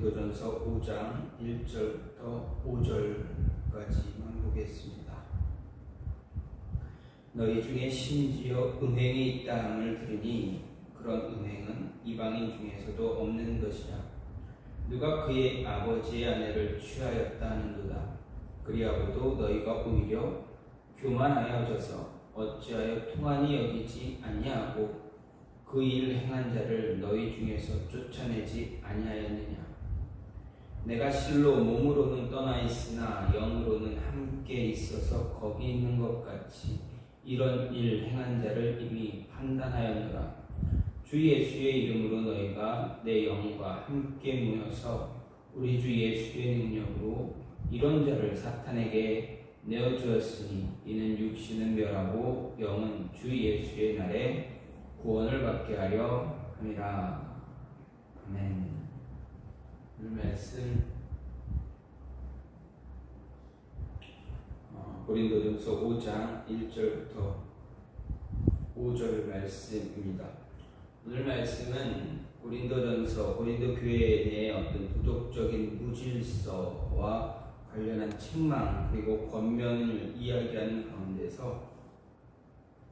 고린도전서 5장 1절부터 5절까지만 보겠습니다. 너희 중에 심지어 음행이 있다 함을 들으니 그런 음행은 이방인 중에서도 없는 것이라. 누가 그의 아버지의 아내를 취하였다 하는도다. 그리하고도 너희가 오히려 교만하여져서 어찌하여 통한이 여기지 아니하고 그 일을 행한 자를 너희 중에서 쫓아내지 아니하였느냐. 내가 실로 몸으로는 떠나 있으나 영으로는 함께 있어서 거기 있는 것 같이 이런 일 행한 자를 이미 판단하였노라. 주 예수의 이름으로 너희가 내 영과 함께 모여서 우리 주 예수의 능력으로 이런 자를 사탄에게 내어주었으니 이는 육신은 멸하고 영은 주 예수의 날에 구원을 받게 하려 함이라. 아멘. 오늘 말씀 고린도전서 5장 1절부터 5절 말씀입니다. 오늘 말씀은 고린도 교회 내의 어떤 도덕적인 무질서와 관련한 책망 그리고 권면을 이야기하는 가운데서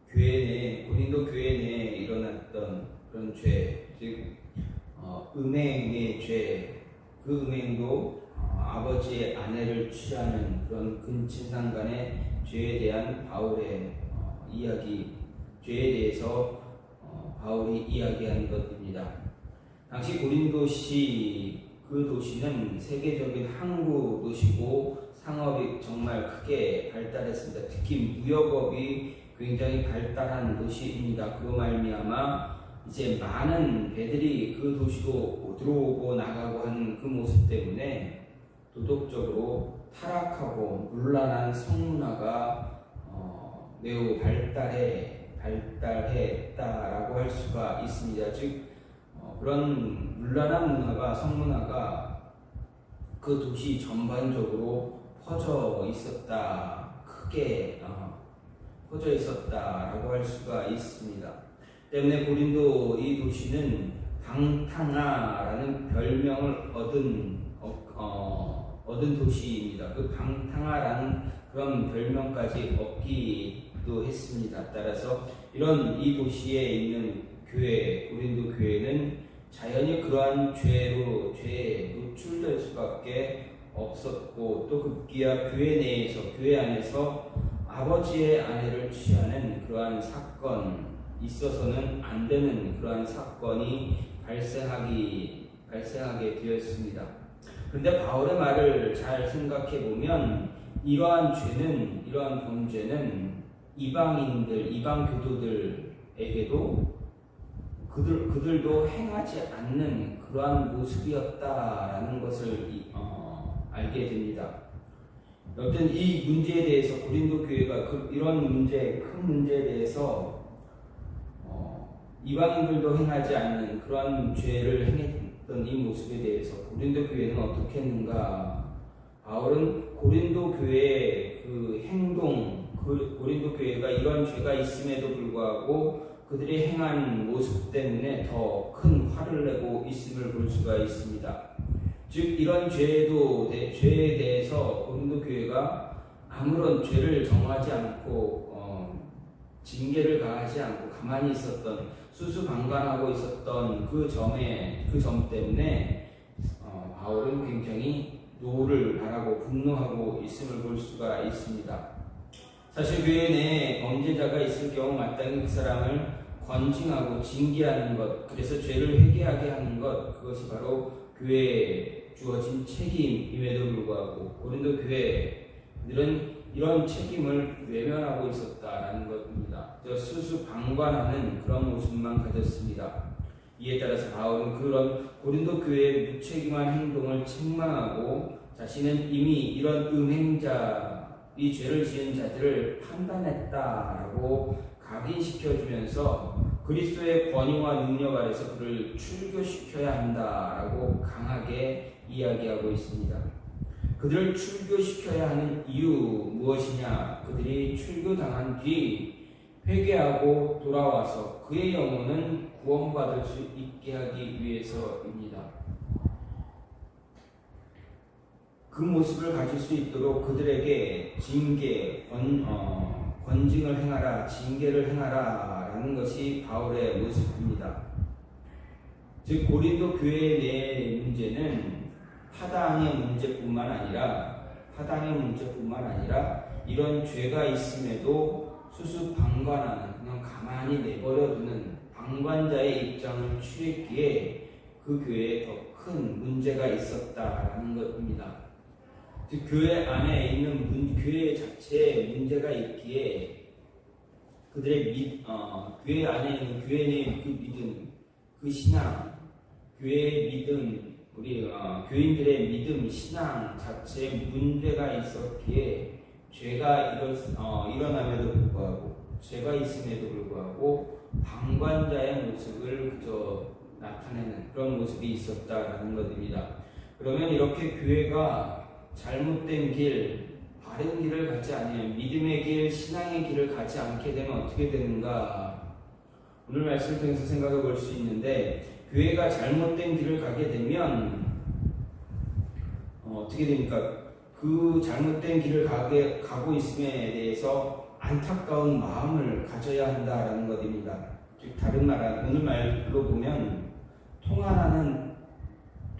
고린도 교회 내에 일어났던 그런 죄, 즉 음행의 죄, 그 음행도 아버지의 아내를 취하는 그런 근친상 간의 죄에 대한 바울의 이야기, 죄에 대해서 바울이 이야기한 것입니다. 당시 고린도시, 그 도시는 세계적인 항구 도시고 상업이 정말 크게 발달했습니다. 특히 무역업이 굉장히 발달한 도시입니다. 그로 말미암아 이제 많은 배들이 그 도시로 들어오고 나가고 하는 그 모습 때문에 도덕적으로 타락하고 문란한 성문화가 매우 발달했다라고 할 수가 있습니다. 즉 그런 문란한 문화가, 성문화가 그 도시 전반적으로 퍼져 있었다, 크게 퍼져 있었다라고 할 수가 있습니다. 때문에 고린도 이 도시는 방탕하라는 별명을 얻은 도시입니다. 그 방탕하라는 그런 별명까지 얻기도 했습니다. 따라서 이 도시에 있는 교회, 고린도 교회는 자연히 그러한 죄에 노출될 수밖에 없었고, 또 급기야 교회 안에서 아버지의 아내를 취하는 그러한 사건, 있어서는 안 되는 그러한 사건이 발생하게 되었습니다. 그런데 바울의 말을 잘 생각해 보면 이러한 범죄는 이방 교도들에게도 그들도 행하지 않는 그러한 모습이었다라는 것을 알게 됩니다. 어떤 이 문제에 대해서 고린도 교회가 이런 큰 문제에 대해서 이방인들도 행하지 않는 그러한 죄를 행했던 이 모습에 대해서 고린도 교회는 어떻게 했는가? 바울은 고린도 교회의 그 행동, 고린도 교회가 이러한 죄가 있음에도 불구하고 그들이 행한 모습 때문에 더 큰 화를 내고 있음을 볼 수가 있습니다. 즉 이런 죄에 대해서 고린도 교회가 아무런 죄를 정하지 않고 징계를 가하지 않고 가만히 있었던, 수수방관하고 있었던 그 점 때문에 바울은 굉장히 노를 바라고 분노하고 있음을 볼 수가 있습니다. 사실 교회 내에 범죄자가 있을 경우 마땅히 그 사람을 권징하고 징계하는 것, 그래서 죄를 회개하게 하는 것, 그것이 바로 교회에 주어진 책임임에도 불구하고 고린도 교회들은 이런 책임을 외면하고 있었다라는 것입니다. 수수방관하는 그런 모습만 가졌습니다. 이에 따라서 바울은 그런 고린도 교회의 무책임한 행동을 책망하고 자신은 이미 이런 이 죄를 지은 자들을 판단했다라고 각인시켜주면서 그리스도의 권위와 능력 아래서 그를 출교시켜야 한다라고 강하게 이야기하고 있습니다. 그들을 출교시켜야 하는 이유 무엇이냐? 그들이 출교당한 뒤 회개하고 돌아와서 그의 영혼은 구원받을 수 있게 하기 위해서입니다. 그 모습을 가질 수 있도록 그들에게 권징을 행하라, 징계를 행하라 라는 것이 바울의 모습입니다. 즉 고린도 교회 내의 문제는 타당의 문제뿐만 아니라 이런 죄가 있음에도 수수방관하는, 그냥 가만히 내버려두는 방관자의 입장을 취했기에 그 교회에 더 큰 문제가 있었다라는 것입니다. 즉 교회 안에 있는 교회 자체에 문제가 있기에 그들의 교회 안에 있는 교회 내의 그 믿음, 그 신앙, 교회의 믿음, 우리 교인들의 믿음, 신앙 자체에 문제가 있었기에 죄가 일어남에도 불구하고, 죄가 있음에도 불구하고 방관자의 모습을 그저 나타내는 그런 모습이 있었다라는 것입니다. 그러면 이렇게 교회가 잘못된 길, 바른 길을 가지 않으면, 믿음의 길, 신앙의 길을 가지 않게 되면 어떻게 되는가? 오늘 말씀을 통해서 생각해 볼 수 있는데, 교회가 잘못된 길을 가게 되면 어떻게 됩니까? 그 잘못된 길을 가고 있음에 대해서 안타까운 마음을 가져야 한다라는 것입니다. 즉 다른 말, 오늘 말로 보면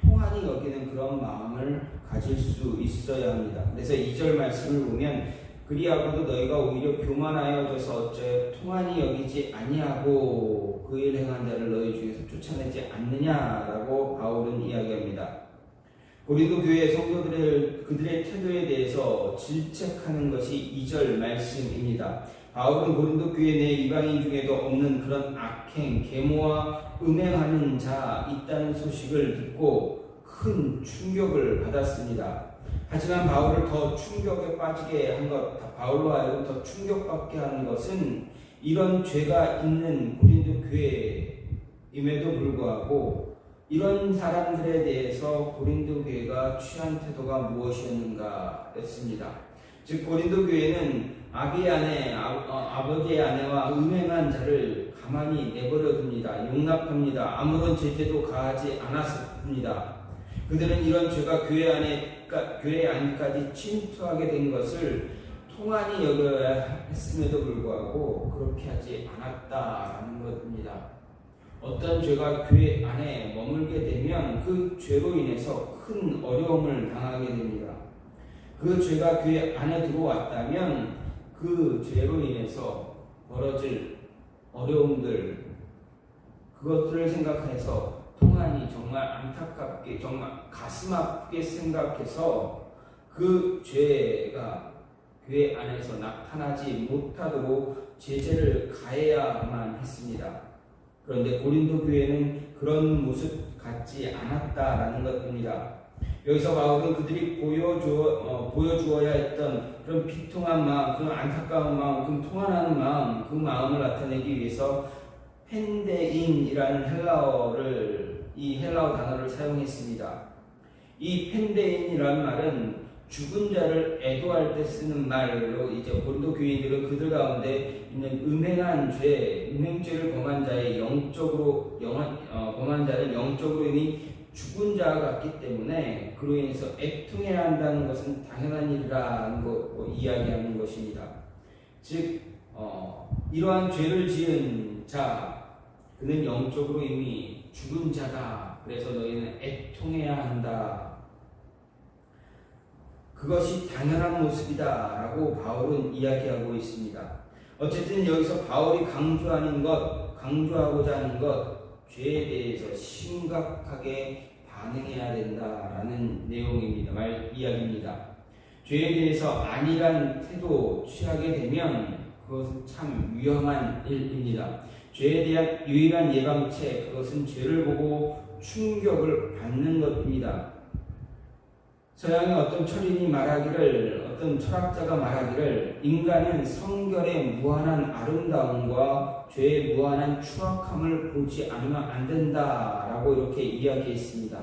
통한이 여기는 그런 마음을 가질 수 있어야 합니다. 그래서 2절 말씀을 보면 그리하고도 너희가 오히려 교만하여져서 어째 통한이 여기지 아니하고 그 일 행한 자를 너희 중에서 쫓아내지 않느냐라고 바울은 이야기합니다. 고린도 교회 성도들을 그들의 태도에 대해서 질책하는 것이 2절 말씀입니다. 바울은 고린도 교회 내 이방인 중에도 없는 그런 악행, 계모와 음행하는 자 있다는 소식을 듣고 큰 충격을 받았습니다. 하지만 바울을 더 충격에 빠지게 한 것, 바울로 하여금 더 충격받게 한 것은 이런 죄가 있는 고린도 교회임에도 불구하고 이런 사람들에 대해서 고린도 교회가 취한 태도가 무엇이었는가 했습니다. 즉 고린도 교회는 아버지의 아내와 음행한 자를 가만히 내버려 둡니다. 용납합니다. 아무런 제재도 가하지 않았습니다. 그들은 이런 죄가 교회 안까지 침투하게 된 것을 통한이 여겨야 했음에도 불구하고 그렇게 하지 않았다라는 것입니다. 어떤 죄가 교회 안에 머물게 되면 그 죄로 인해서 큰 어려움을 당하게 됩니다. 그 죄가 교회 안에 들어왔다면 그 죄로 인해서 벌어질 어려움들, 그것들을 생각해서 통한이 정말 안타깝게, 정말 가슴 아프게 생각해서 그 죄가 교회 안에서 나타나지 못하도록 제재를 가해야만 했습니다. 그런데 고린도 교회는 그런 모습 같지 않았다라는 것입니다. 여기서 바울은 그들이 보여주어야 했던 그런 비통한 마음, 그런 안타까운 마음, 그런 통한하는 마음, 그 마음을 나타내기 위해서 펜데인이라는 헬라어 단어를 사용했습니다. 이 펜데인이라는 말은 죽은 자를 애도할 때 쓰는 말로, 이제 고린도 교인들은 그들 가운데 있는 음행죄를 범한 자의 범한 자는 영적으로 이미 죽은 자가 같기 때문에 그로 인해서 애통해야 한다는 것은 당연한 일이라는 거 이야기하는 것입니다. 즉 이러한 죄를 지은 자, 그는 영적으로 이미 죽은 자다. 그래서 너희는 애통해야 한다. 그것이 당연한 모습이다 라고 바울은 이야기하고 있습니다. 어쨌든 여기서 바울이 강조하고자 하는 것, 죄에 대해서 심각하게 반응해야 된다라는 내용입니다. 이야기입니다. 죄에 대해서 안일한 태도 취하게 되면 그것은 참 위험한 일입니다. 죄에 대한 유일한 예방책, 그것은 죄를 보고 충격을 받는 것입니다. 서양의 어떤 어떤 철학자가 말하기를 인간은 성결의 무한한 아름다움과 죄의 무한한 추악함을 보지 않으면 안 된다라고 이렇게 이야기했습니다.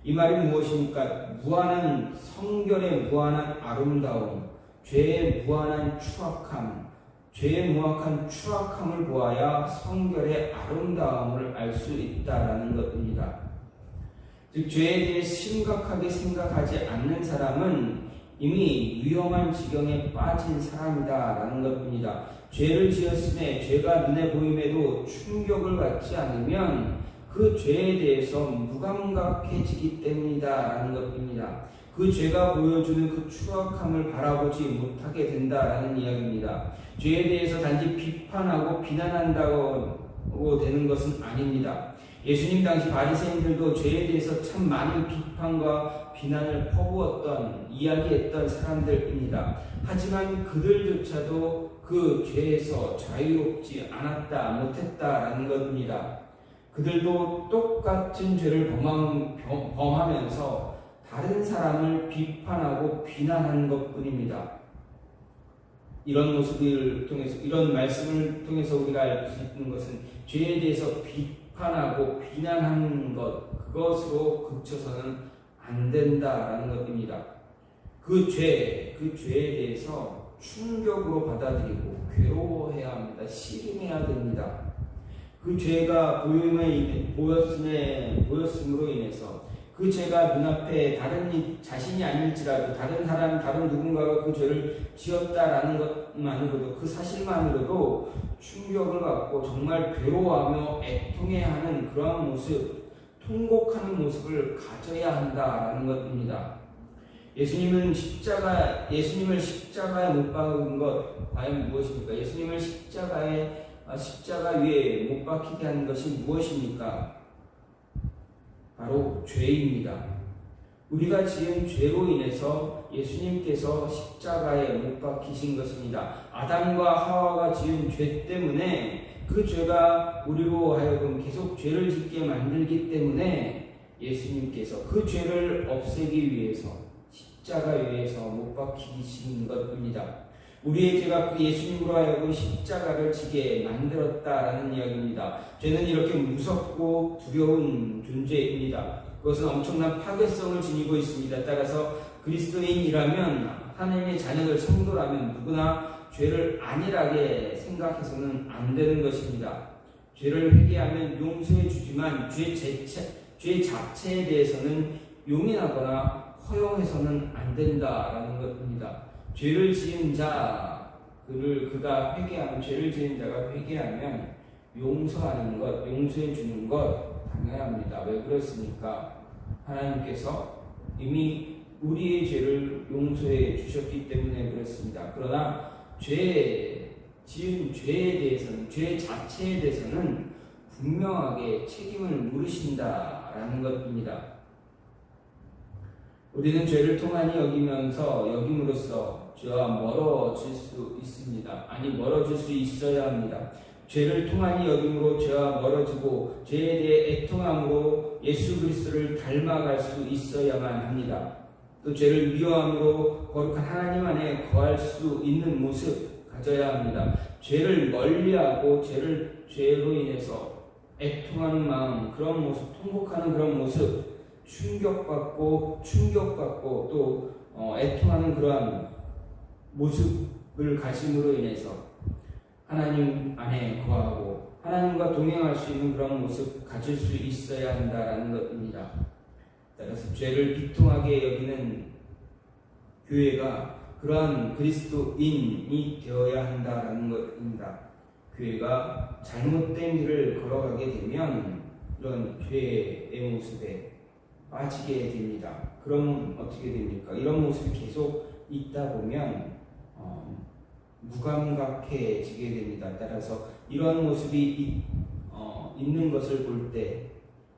이 말이 무엇입니까? 성결의 무한한 아름다움, 죄의 무한한 추악함, 죄의 무한한 추악함을 보아야 성결의 아름다움을 알 수 있다라는 것입니다. 즉 죄에 대해 심각하게 생각하지 않는 사람은 이미 위험한 지경에 빠진 사람이다라는 것입니다. 죄를 지었음에 죄가 눈에 보임에도 충격을 받지 않으면 그 죄에 대해서 무감각해지기 때문이다라는 것입니다. 그 죄가 보여주는 그 추악함을 바라보지 못하게 된다라는 이야기입니다. 죄에 대해서 단지 비판하고 비난한다고 되는 것은 아닙니다. 예수님 당시 바리새인들도 죄에 대해서 참 많은 비판과 비난을 퍼부었던, 이야기했던 사람들입니다. 하지만 그들조차도 그 죄에서 자유롭지 않았다, 못했다라는 것입니다. 그들도 똑같은 죄를 범하면서 다른 사람을 비판하고 비난한 것뿐입니다. 이런 모습을 통해서, 이런 말씀을 통해서 우리가 알 수 있는 것은 죄에 대해서 비판하고 비난하는 것, 그것으로 그쳐서는 안 된다라는 것입니다. 그 죄에 대해서 충격으로 받아들이고 괴로워해야 합니다. 씨름해야 됩니다. 그 죄가 보였음으로 인해서 그 죄가 눈앞에 자신이 아닐지라도 다른 사람, 다른 누군가가 그 죄를 지었다라는 것만으로도, 그 사실만으로도 충격을 받고 정말 괴로워하며 애통해야 하는 그러한 모습, 통곡하는 모습을 가져야 한다라는 것입니다. 예수님을 십자가에 못 박은 것 과연 무엇입니까? 예수님을 십자가 위에 못 박히게 하는 것이 무엇입니까? 바로 죄입니다. 우리가 지은 죄로 인해서 예수님께서 십자가에 못 박히신 것입니다. 아담과 하와가 지은 죄 때문에 그 죄가 우리로 하여금 계속 죄를 짓게 만들기 때문에 예수님께서 그 죄를 없애기 위해서 십자가 위에서 못 박히신 것입니다. 우리의 죄가 그 예수님으로 하여금 십자가를 지게 만들었다라는 이야기입니다. 죄는 이렇게 무섭고 두려운 존재입니다. 그것은 엄청난 파괴성을 지니고 있습니다. 따라서 그리스도인이라면, 하나님의 자녀들, 성도라면 누구나 죄를 안일하게 생각해서는 안 되는 것입니다. 죄를 회개하면 용서해 주지만 죄 자체에 대해서는 용인하거나 허용해서는 안 된다라는 것입니다. 죄를 지은 그가 회개하면, 죄를 지은 자가 회개하면 용서하는 것, 용서해 주는 것 당연합니다. 왜 그렇습니까? 하나님께서 이미 우리의 죄를 용서해 주셨기 때문에 그렇습니다. 그러나 지은 죄에 대해서는, 죄 자체에 대해서는 분명하게 책임을 물으신다라는 것입니다. 우리는 죄를 통하니 여김으로써 죄와 멀어질 수 있습니다. 아니, 멀어질 수 있어야 합니다. 죄를 통하니 여김으로 죄와 멀어지고 죄에 대해 애통함으로 예수 그리스도를 닮아갈 수 있어야만 합니다. 또 죄를 미워함으로 거룩한 하나님 안에 거할 수 있는 모습 가져야 합니다. 죄를 멀리하고 죄로 인해서 애통하는 마음, 그런 모습, 통곡하는 그런 모습, 충격받고 또 애통하는 그러한 모습을 가짐으로 인해서 하나님 안에 거하고 하나님과 동행할 수 있는 그런 모습 가질 수 있어야 한다라는 것입니다. 따라서 죄를 비통하게 여기는 교회가 그러한 그리스도인이 되어야 한다라는 것입니다. 교회가 잘못된 길을 걸어가게 되면 이런 죄의 모습에 빠지게 됩니다. 그럼 어떻게 됩니까? 이런 모습이 계속 있다 보면 무감각해지게 됩니다. 따라서 이런 모습이 있는 것을 볼 때,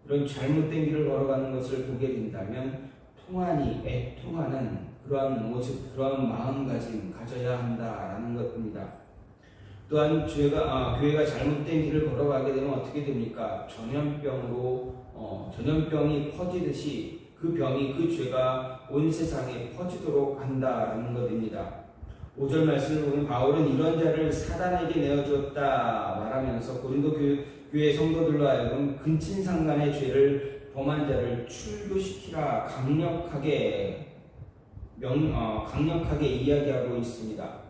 이런 잘못된 길을 걸어가는 것을 보게 된다면 통하니 애통하는 그러한 모습, 그러한 마음가짐 가져야 한다라는 것입니다. 또한 교회가 잘못된 길을 걸어가게 되면 어떻게 됩니까? 전염병이 퍼지듯이 그 죄가 온 세상에 퍼지도록 한다라는 것입니다. 5절 말씀을 보면 바울은 이런 자를 사단에게 내어주었다 말하면서 고린도 교회 성도들로 하여금 근친상간의 죄를 범한 자를 출교시키라 강력하게 이야기하고 있습니다.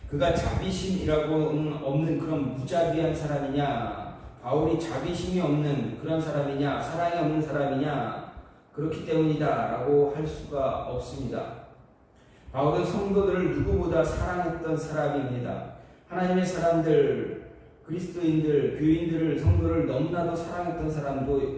그가 자비심이라고는 없는 그런 무자비한 사람이냐, 바울이 자비심이 없는 그런 사람이냐, 사랑이 없는 사람이냐, 그렇기 때문이다라고 할 수가 없습니다. 바울은 성도들을 누구보다 사랑했던 사람입니다. 하나님의 사람들, 그리스도인들, 교인들을, 성도를 너무나도 사랑했던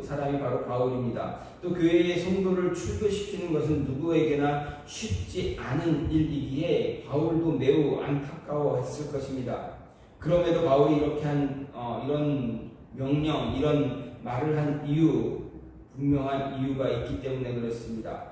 사람이 바로 바울입니다. 또 교회의 성도를 출교시키는 것은 누구에게나 쉽지 않은 일이기에 바울도 매우 안타까워했을 것입니다. 그럼에도 바울이 이렇게 이런 명령, 이런 말을 한 분명한 이유가 있기 때문에 그렇습니다.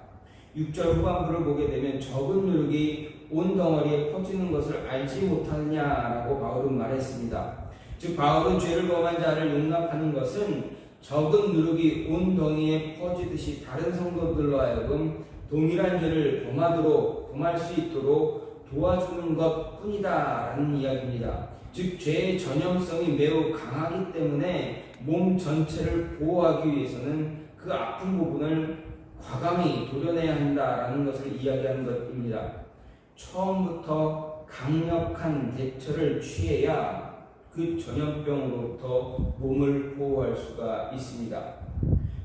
6절 후반부를 보게 되면 적은 누룩이 온 덩어리에 퍼지는 것을 알지 못하느냐라고 바울은 말했습니다. 즉 바울은 죄를 범한 자를 용납하는 것은 적은 누룩이 온 덩이에 퍼지듯이 다른 성도들로 하여금 동일한 죄를 범할 수 있도록 도와주는 것 뿐이다라는 이야기입니다. 즉 죄의 전염성이 매우 강하기 때문에 몸 전체를 보호하기 위해서는 그 아픈 부분을 과감히 도려내야 한다라는 것을 이야기하는 것입니다. 처음부터 강력한 대처를 취해야 그 전염병으로부터 몸을 보호할 수가 있습니다.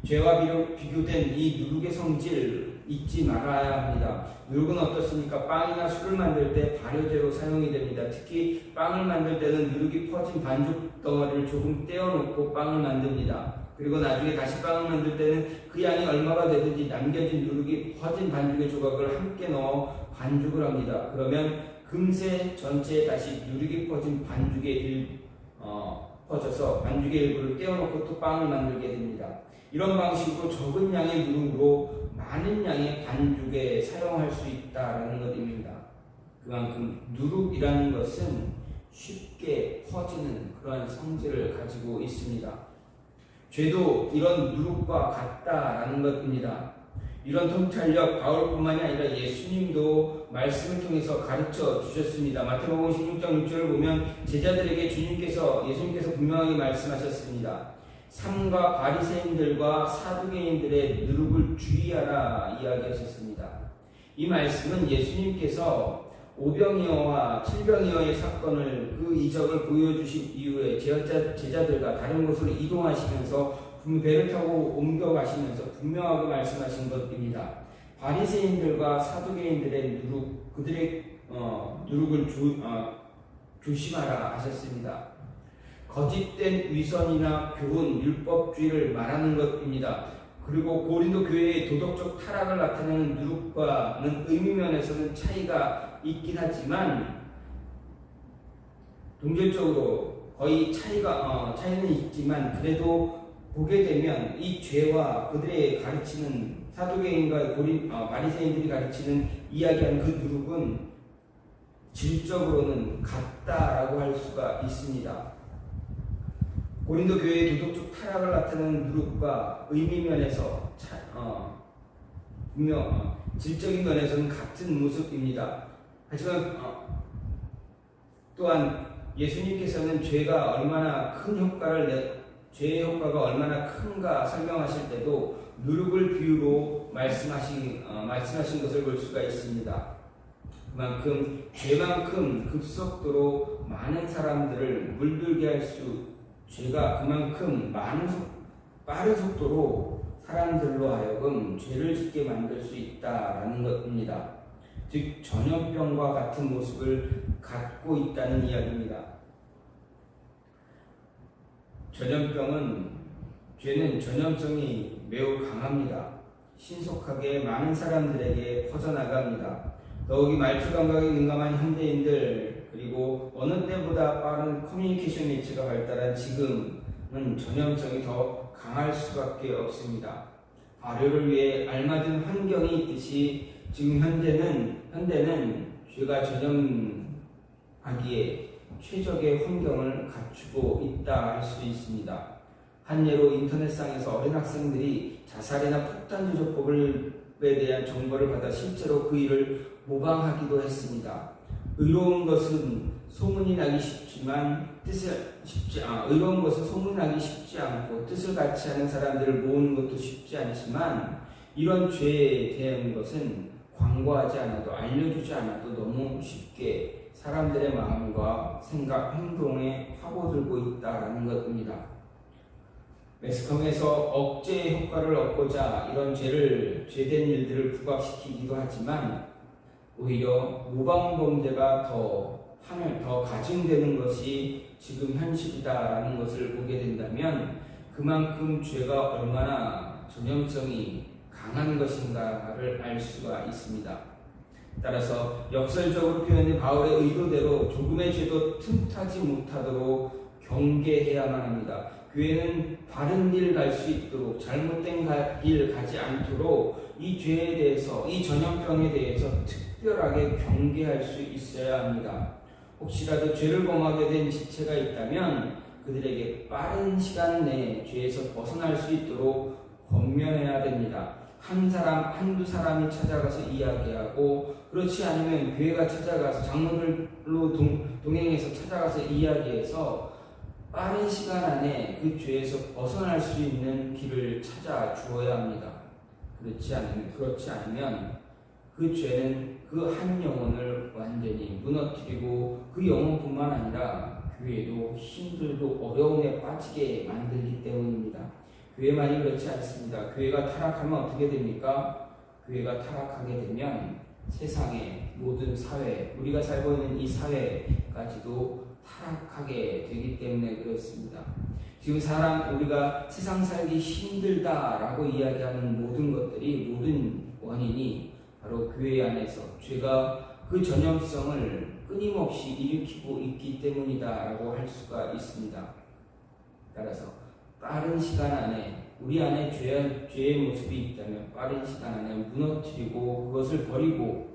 죄와 비교된 이 누룩의 성질 잊지 말아야 합니다. 누룩은 어떻습니까? 빵이나 술을 만들 때 발효제로 사용이 됩니다. 특히 빵을 만들 때는 누룩이 퍼진 반죽 덩어리를 조금 떼어놓고 빵을 만듭니다. 그리고 나중에 다시 빵을 만들 때는 그 양이 얼마가 되든지 남겨진 누룩이 퍼진 반죽의 조각을 함께 넣어 반죽을 합니다. 그러면 금세 전체에 다시 누룩이 퍼진 퍼져서 반죽의 일부를 떼어놓고 또 빵을 만들게 됩니다. 이런 방식으로 적은 양의 누룩으로 많은 양의 반죽에 사용할 수 있다는 것입니다. 그만큼 누룩이라는 것은 쉽게 퍼지는 그러한 성질을 가지고 있습니다. 죄도 이런 누룩과 같다라는 것입니다. 이런 통찰력 바울뿐만이 아니라 예수님도 말씀을 통해서 가르쳐 주셨습니다. 마태복음 16장 6절을 보면 제자들에게 예수님께서 분명하게 말씀하셨습니다. 삼가 바리새인들과 사두개인들의 누룩을 주의하라 이야기하셨습니다. 이 말씀은 예수님께서 오병이어와 칠병이어의 사건을 그 이적을 보여주신 이후에 제자들과 다른 곳으로 이동하시면서 배를 타고 옮겨가시면서 분명하게 말씀하신 것입니다. 바리새인들과 사두개인들의 그들의 누룩을 조심하라 하셨습니다. 거짓된 위선이나 교훈, 율법주의를 말하는 것입니다. 그리고 고린도 교회의 도덕적 타락을 나타내는 누룩과는 의미면에서는 차이가 있긴 하지만 동질적으로 거의 차이는 있지만 그래도 보게 되면 이 죄와 그들의 가르치는 사두개인과 바리새인들이 가르치는 이야기하는 그 누룩은 질적으로는 같다라고 할 수가 있습니다. 고린도 교회의 도덕적 타락을 나타내는 누룩과 의미면에서 분명 질적인 면에서는 같은 모습입니다. 하지만 또한 예수님께서는 죄의 효과가 얼마나 큰가 설명하실 때도 누룩을 비유로 말씀하신 것을 볼 수가 있습니다. 그만큼 죄만큼 급속도로 많은 사람들을 물들게 할 죄가 그만큼 빠른 속도로 사람들로 하여금 죄를 짓게 만들 수 있다라는 것입니다. 즉 전염병과 같은 모습을 갖고 있다는 이야기입니다. 죄는 전염성이 매우 강합니다. 신속하게 많은 사람들에게 퍼져나갑니다. 더욱이 말초 감각에 민감한 현대인들 그리고 어느 때보다 빠른 커뮤니케이션 매체가 발달한 지금은 전염성이 더 강할 수밖에 없습니다. 발효를 위해 알맞은 환경이 있듯이 지금 현대는 죄가 전염하기에 최적의 환경을 갖추고 있다 할 수 있습니다. 한 예로 인터넷상에서 어린 학생들이 자살이나 폭탄 조절법에 대한 정보를 받아 실제로 그 일을 모방하기도 했습니다. 의로운 것은 소문이 나기 쉽지 않고 뜻을 같이 하는 사람들을 모으는 것도 쉽지 않지만 이런 죄에 대한 것은 광고하지 않아도 알려주지 않아도 너무 쉽게 사람들의 마음과 생각, 행동에 파고들고 있다는 것입니다. 매스컴에서 억제 효과를 얻고자 이런 죄된 일들을 부각시키기도 하지만 오히려 모방범죄가 더 가중되는 것이 지금 현실이다라는 것을 보게 된다면 그만큼 죄가 얼마나 전염성이 강한 것인가를 알 수가 있습니다. 따라서 역설적으로 표현된 바울의 의도대로 조금의 죄도 틈타지 못하도록 경계해야만 합니다. 교회는 바른 길 갈 수 있도록 잘못된 길 가지 않도록 이 죄에 대해서, 이 전염병에 대해서 특별하게 경계할 수 있어야 합니다. 혹시라도 죄를 범하게 된 지체가 있다면 그들에게 빠른 시간 내에 죄에서 벗어날 수 있도록 권면해야 됩니다. 한두 사람이 찾아가서 이야기하고, 그렇지 않으면 교회가 찾아가서 장로들로 동행해서 찾아가서 이야기해서 빠른 시간 안에 그 죄에서 벗어날 수 있는 길을 찾아 주어야 합니다. 그렇지 않으면 그 죄는 그 한 영혼을 완전히 무너뜨리고 그 영혼뿐만 아니라 교회도 힘들고 어려움에 빠지게 만들기 때문입니다. 교회만이 그렇지 않습니다. 교회가 타락하면 어떻게 됩니까? 교회가 타락하게 되면 세상의 모든 사회, 우리가 살고 있는 이 사회까지도 타락하게 되기 때문에 그렇습니다. 지금 우리가 세상 살기 힘들다라고 이야기하는 모든 것들이, 모든 원인이 바로 교회 안에서 죄가 그 전염성을 끊임없이 일으키고 있기 때문이다라고 할 수가 있습니다. 따라서 빠른 시간 안에 우리 안에 죄의 모습이 있다면 빠른 시간 안에 무너뜨리고 그것을 버리고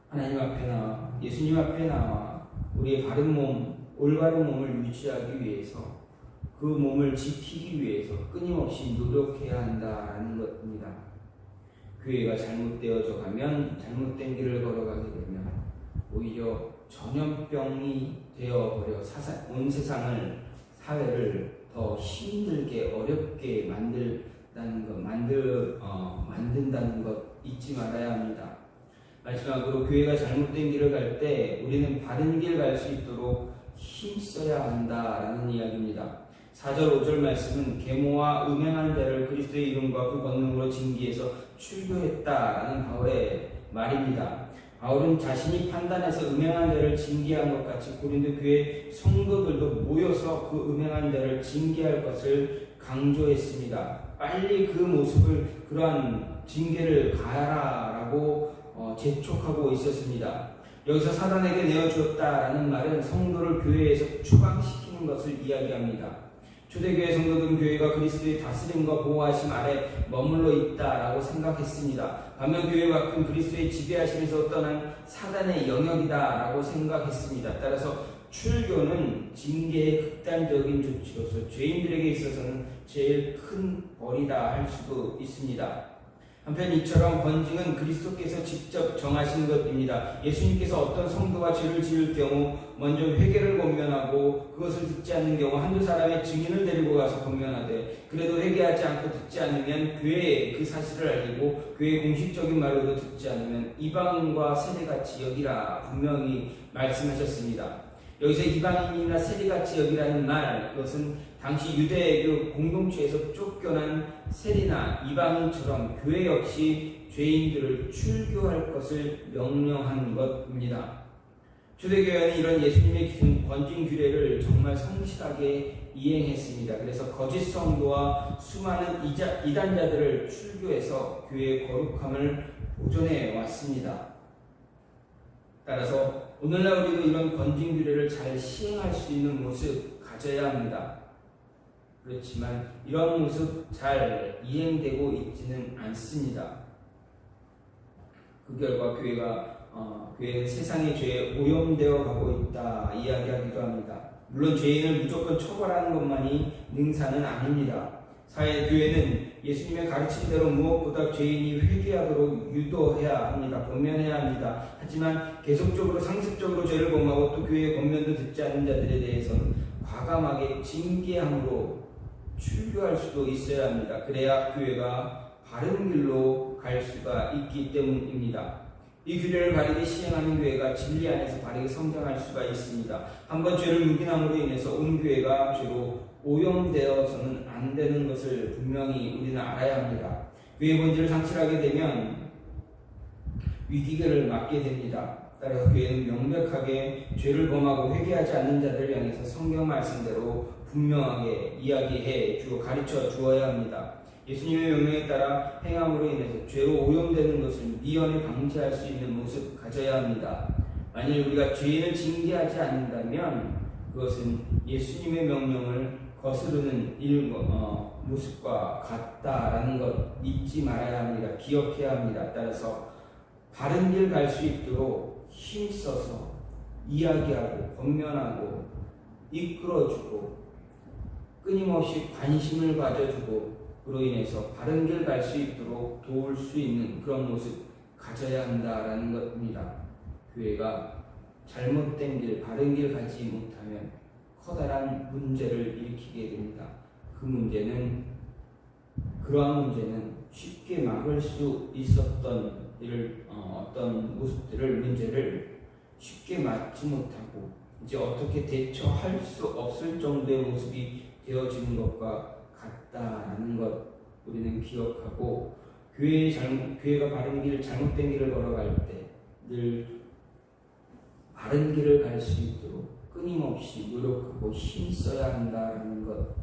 하나님 앞에 나와 예수님 앞에 나와 우리의 바른 몸, 올바른 몸을 유지하기 위해서, 그 몸을 지키기 위해서 끊임없이 노력해야 한다라는 것입니다. 교회가 잘못되어져 가면, 잘못된 길을 걸어가게 되면 오히려 전염병이 되어버려 온 세상을, 사회를 더 힘들게 어렵게 만든다는 것 잊지 말아야 합니다. 마지막으로 교회가 잘못된 길을 갈 때 우리는 바른 길 갈 수 있도록 힘써야 한다라는 이야기입니다. 4절 5절 말씀은 계모와 음행한 자를 그리스도의 이름과 그 권능으로 징계해서 출교했다라는 바울의 말입니다. 바울은 자신이 판단해서 음행한 자를 징계한 것 같이 고린도 교회 성도들도 모여서 그 음행한 자를 징계할 것을 강조했습니다. 빨리 그 모습을, 그러한 징계를 가하라라고 재촉하고 있었습니다. 여기서 사단에게 내어주었다라는 말은 성도를 교회에서 추방시키는 것을 이야기합니다. 초대교회 성도들은 교회가 그리스도의 다스림과 보호하심 아래 머물러 있다라고 생각했습니다. 반면 교회 밖은 그리스도의 지배하심에서 떠난 사단의 영역이다라고 생각했습니다. 따라서 출교는 징계의 극단적인 조치로서 죄인들에게 있어서는 제일 큰 벌이다 할 수도 있습니다. 한편 이처럼 권징은 그리스도께서 직접 정하신 것입니다. 예수님께서 어떤 성도가 죄를 지을 경우 먼저 회개를 권면하고 그것을 듣지 않는 경우 한두 사람의 증인을 데리고 가서 권면하되, 그래도 회개하지 않고 듣지 않으면 교회에 그 사실을 알리고 교회의 공식적인 말로도 듣지 않으면 이방인과 세대같이 여기라 분명히 말씀하셨습니다. 여기서 이방인이나 세리같이 여기라는 말, 그것은 당시 유대교 공동체에서 쫓겨난 세리나 이방인처럼 교회 역시 죄인들을 출교할 것을 명령한 것입니다. 초대교회는 이런 예수님의 기준, 권징 규례를 정말 성실하게 이행했습니다. 그래서 거짓 성도와 수많은 이단자들을 출교해서 교회의 거룩함을 보존해 왔습니다. 따라서 오늘날 우리도 이런 권징 규례를 잘 시행할 수 있는 모습 가져야 합니다. 그렇지만 이런 모습 잘 이행되고 있지는 않습니다. 그 결과 교회는 세상의 죄에 오염되어 가고 있다 이야기하기도 합니다. 물론 죄인을 무조건 처벌하는 것만이 능사는 아닙니다. 교회는 예수님의 가르침대로 무엇보다 죄인이 회개하도록 유도해야 합니다. 권면해야 합니다. 하지만 계속적으로 상습적으로 죄를 범하고 또 교회의 권면도 듣지 않는 자들에 대해서는 과감하게 징계함으로 출교할 수도 있어야 합니다. 그래야 교회가 바른 길로 갈 수가 있기 때문입니다. 이 규례를 바르게 시행하는 교회가 진리 안에서 바르게 성장할 수가 있습니다. 한번 죄를 묵인함으로 인해서 온 교회가 죄로 오염되어서는 안 되는 것을 분명히 우리는 알아야 합니다. 교회 본질을 상실하게 되면 위기를 맞게 됩니다. 따라서 교회는 명백하게 죄를 범하고 회개하지 않는 자들을 향해서 성경 말씀대로 분명하게 이야기해 주고 가르쳐 주어야 합니다. 예수님의 명령에 따라 행함으로 인해서 죄로 오염되는 것을 미연에 방지할 수 있는 모습 가져야 합니다. 만일 우리가 죄인을 징계하지 않는다면 그것은 예수님의 명령을 거스르는 모습과 같다라는 것 잊지 말아야 합니다. 기억해야 합니다. 따라서 바른 길 갈 수 있도록 힘써서 이야기하고 권면하고 이끌어주고 끊임없이 관심을 가져주고 그로 인해서 바른 길 갈 수 있도록 도울 수 있는 그런 모습 가져야 한다라는 것입니다. 교회가 잘못된 길, 바른 길 가지 못하면 커다란 문제를 일으키게 됩니다. 그러한 문제는 쉽게 막을 수 있었던 어떤 문제를 쉽게 막지 못하고 이제 어떻게 대처할 수 없을 정도의 모습이 되어지는 것과 같다라는 것 우리는 기억하고 교회가 바른 길, 잘못된 길을 걸어갈 때 늘 바른 길을 갈 수 있도록 끊임없이 노력하고 힘써야 한다라는 것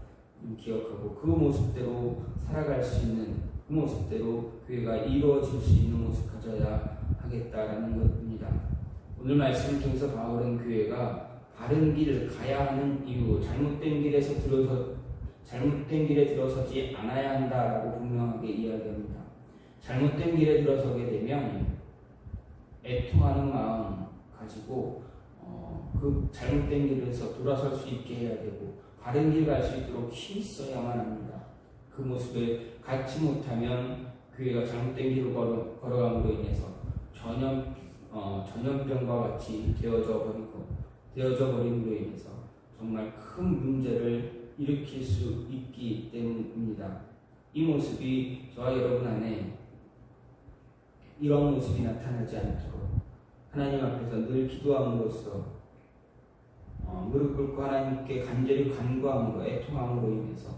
기억하고 그 모습대로 살아갈 수 있는 그 모습대로 교회가 이루어질 수 있는 모습 가져야 하겠다라는 것입니다. 오늘 말씀을 통해서 바울은 교회가 바른 길을 가야 하는 이유, 잘못된 길에 들어서지 않아야 한다라고 분명하게 이야기합니다. 잘못된 길에 들어서게 되면 애통하는 마음 가지고 그 잘못된 길에서 돌아설 수 있게 해야 되고 바른 길 갈 수 있도록 힘써야만 합니다. 그 모습을 갖지 못하면 교회가 잘못된 길을 걸어감으로 인해서 전염병과 같이 되어져 버림으로 인해서 정말 큰 문제를 일으킬 수 있기 때문입니다. 이 모습이 저와 여러분 안에 이런 모습이 나타나지 않도록 하나님 앞에서 늘 기도함으로써 무릎 꿇고 하나님께 간절히 간구함으로 애통함으로 인해서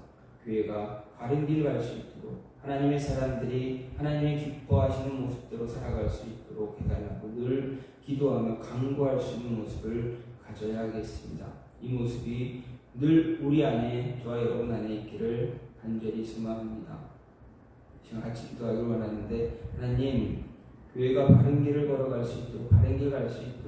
교회가 바른 길 갈 수 있도록 하나님의 사람들이 하나님이 기뻐하시는 모습대로 살아갈 수 있도록 해달라고 늘 기도하며 간구할 수 있는 모습을 가져야 하겠습니다. 이 모습이 늘 우리 안에 저와 여러분 안에 있기를 간절히 소망합니다. 지금 같이 기도하기를 원하는데 하나님 교회가 바른 길을 걸어갈 수 있도록 바른 길 갈 수 있도록